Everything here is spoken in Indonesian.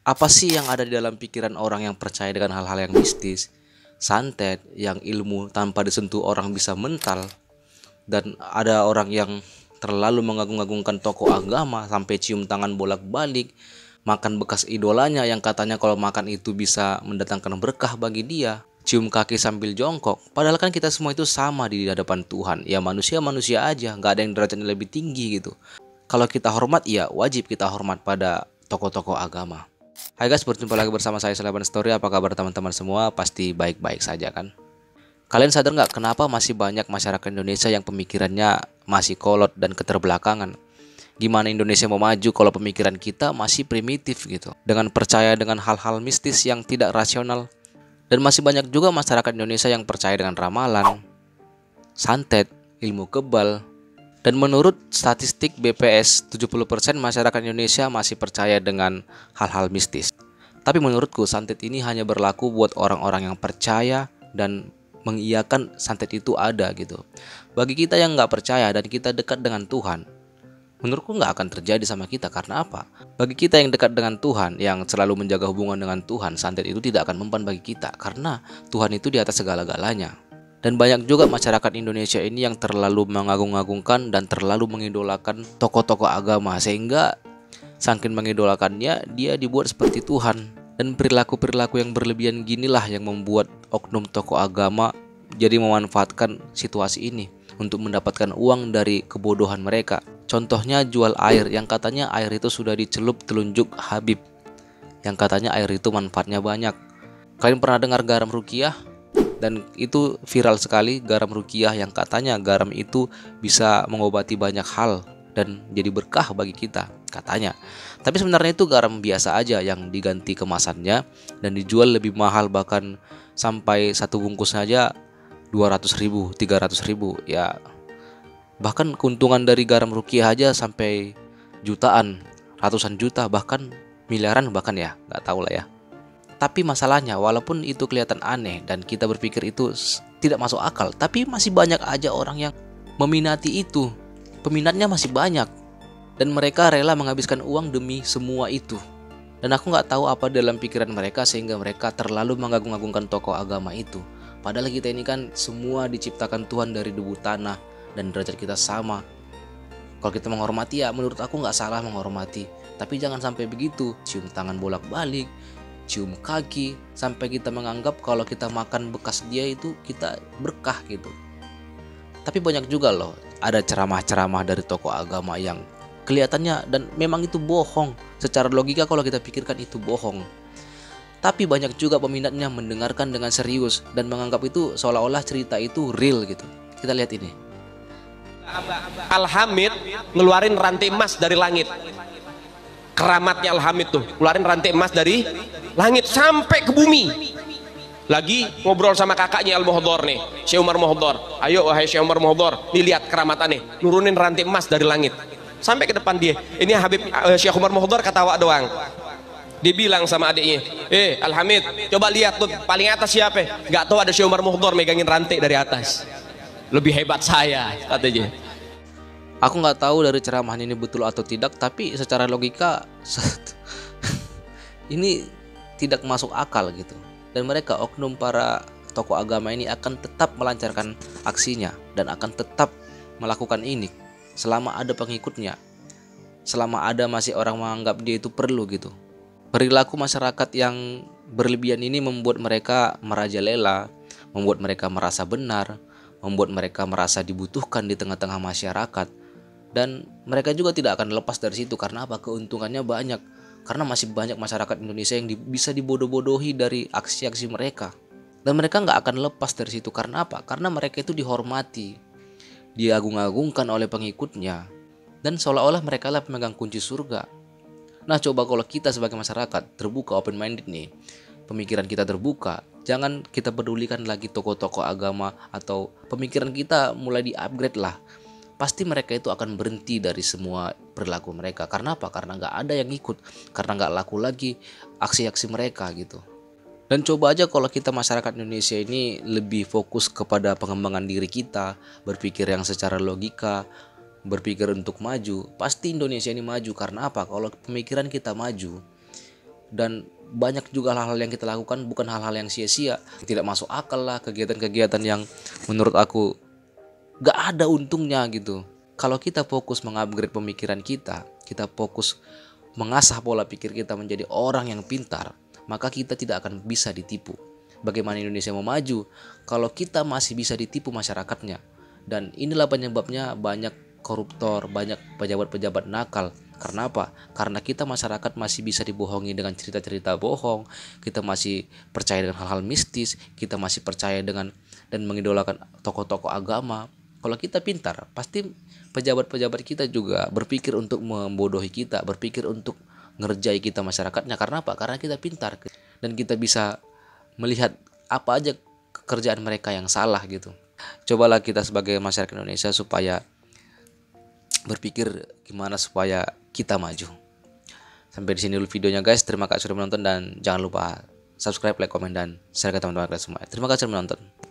Apa sih yang ada di dalam pikiran orang yang percaya dengan hal-hal yang mistis, santet, yang ilmu tanpa disentuh orang bisa mental, dan ada orang yang terlalu mengagung-agungkan tokoh agama sampai cium tangan bolak-balik, makan bekas idolanya yang katanya kalau makan itu bisa mendatangkan berkah bagi dia, cium kaki sambil jongkok. Padahal kan kita semua itu sama di hadapan Tuhan. Ya manusia-manusia aja, nggak ada yang derajatnya lebih tinggi gitu. Kalau kita hormat, ya wajib kita hormat pada tokoh-tokoh agama. Hai guys, berjumpa lagi bersama saya Selaban Story. Apa kabar teman-teman semua? Pasti baik-baik saja kan? Kalian sadar nggak kenapa masih banyak masyarakat Indonesia yang pemikirannya masih kolot dan keterbelakangan? Gimana Indonesia mau maju kalau pemikiran kita masih primitif gitu, dengan percaya dengan hal-hal mistis yang tidak rasional? Dan masih banyak juga masyarakat Indonesia yang percaya dengan ramalan, santet, ilmu kebal. Dan menurut statistik BPS, 70% masyarakat Indonesia masih percaya dengan hal-hal mistis. Tapi menurutku santet ini hanya berlaku buat orang-orang yang percaya dan mengiyakan santet itu ada gitu. Bagi kita yang nggak percaya dan kita dekat dengan Tuhan, menurutku nggak akan terjadi sama kita. Karena apa? Bagi kita yang dekat dengan Tuhan, yang selalu menjaga hubungan dengan Tuhan, santet itu tidak akan mempan bagi kita. Karena Tuhan itu di atas segala-galanya. Dan banyak juga masyarakat Indonesia ini yang terlalu mengagung-agungkan dan terlalu mengidolakan tokoh-tokoh agama, sehingga saking mengidolakannya dia dibuat seperti Tuhan. Dan perilaku-perilaku yang berlebihan ginilah yang membuat oknum tokoh agama jadi memanfaatkan situasi ini untuk mendapatkan uang dari kebodohan mereka. Contohnya jual air, yang katanya air itu sudah dicelup telunjuk Habib, yang katanya air itu manfaatnya banyak. Kalian pernah dengar garam rukiah? Dan itu viral sekali, garam rukiah yang katanya garam itu bisa mengobati banyak hal dan jadi berkah bagi kita katanya. Tapi sebenarnya itu garam biasa aja yang diganti kemasannya dan dijual lebih mahal, bahkan sampai satu bungkus saja 200.000, 300.000 ya. Bahkan keuntungan dari garam rukiah aja sampai jutaan, ratusan juta, bahkan miliaran bahkan ya, nggak tahu lah ya. Tapi masalahnya, walaupun itu kelihatan aneh dan kita berpikir itu tidak masuk akal, tapi masih banyak aja orang yang meminati itu. Peminatnya masih banyak. Dan mereka rela menghabiskan uang demi semua itu. Dan aku nggak tahu apa dalam pikiran mereka sehingga mereka terlalu mengagung-agungkan tokoh agama itu. Padahal kita ini kan semua diciptakan Tuhan dari debu tanah dan derajat kita sama. Kalau kita menghormati, ya menurut aku nggak salah menghormati. Tapi jangan sampai begitu, cium tangan bolak-balik, cium kaki, sampai kita menganggap kalau kita makan bekas dia itu kita berkah gitu. Tapi banyak juga loh, ada ceramah-ceramah dari tokoh agama yang kelihatannya dan memang itu bohong. Secara logika kalau kita pikirkan itu bohong. Tapi banyak juga peminatnya mendengarkan dengan serius dan menganggap itu seolah-olah cerita itu real gitu. Kita lihat ini. Al-Hamid ngeluarin rantai emas dari langit. Keramatnya Al-Hamid tuh ngeluarin rantai emas dari langit sampai ke bumi. Lagi ngobrol sama kakaknya Al-Muhdhar nih, Syekh Umar Muhdhar. Ayo wahai Syekh Umar Muhdhar, nih lihat keramatannya, nurunin rantai emas dari langit sampai ke depan dia. Ini Habib Syekh Umar Muhdhar ketawa doang. Dia bilang sama adiknya, Al-Hamid, coba lihat tuh paling atas siapa? Gak tahu, ada Syekh Umar Muhdhar megangin rantai dari atas. Lebih hebat saya, katanya. Aku nggak tahu dari ceramahan ini betul atau tidak, tapi secara logika ini tidak masuk akal gitu. Dan mereka, oknum para tokoh agama ini akan tetap melancarkan aksinya dan akan tetap melakukan ini selama ada pengikutnya, selama ada masih orang menganggap dia itu perlu gitu. Perilaku masyarakat yang berlebihan ini membuat mereka merajalela, membuat mereka merasa benar, membuat mereka merasa dibutuhkan di tengah-tengah masyarakat. Dan mereka juga tidak akan lepas dari situ. Karena apa? Keuntungannya banyak. Karena masih banyak masyarakat Indonesia yang bisa dibodoh-bodohi dari aksi-aksi mereka. Dan mereka nggak akan lepas dari situ. Karena apa? Karena mereka itu dihormati, diagung-agungkan oleh pengikutnya, dan seolah-olah mereka lah pemegang kunci surga. Nah coba kalau kita sebagai masyarakat terbuka, open minded nih, pemikiran kita terbuka, jangan kita pedulikan lagi tokoh-tokoh agama, atau pemikiran kita mulai di-upgrade lah. Pasti mereka itu akan berhenti dari semua perilaku mereka. Karena apa? Karena nggak ada yang ikut, karena nggak laku lagi aksi-aksi mereka gitu. Dan coba aja kalau kita masyarakat Indonesia ini lebih fokus kepada pengembangan diri kita, berpikir yang secara logika, berpikir untuk maju, pasti Indonesia ini maju. Karena apa? Kalau pemikiran kita maju, Dan banyak juga hal-hal yang kita lakukan bukan hal-hal yang sia-sia, tidak masuk akal lah, kegiatan-kegiatan yang menurut aku gak ada untungnya gitu. Kalau kita fokus mengupgrade pemikiran kita fokus mengasah pola pikir kita menjadi orang yang pintar, maka kita tidak akan bisa ditipu. Bagaimana Indonesia mau maju kalau kita masih bisa ditipu masyarakatnya? Dan inilah penyebabnya banyak koruptor, banyak pejabat-pejabat nakal. Karena apa? Karena kita masyarakat masih bisa dibohongi dengan cerita-cerita bohong, kita masih percaya dengan hal-hal mistis, kita masih percaya dengan dan mengidolakan tokoh-tokoh agama. Kalau kita pintar, pasti pejabat-pejabat kita juga berpikir untuk membodohi kita, berpikir untuk ngerjai kita masyarakatnya. Karena apa? Karena kita pintar dan kita bisa melihat apa aja kerjaan mereka yang salah gitu. Cobalah kita sebagai masyarakat Indonesia supaya berpikir gimana supaya kita maju. Sampai di sini dulu videonya guys. Terima kasih sudah menonton dan jangan lupa subscribe, like, komen dan share ke teman-teman kalian semua. Terima kasih sudah menonton.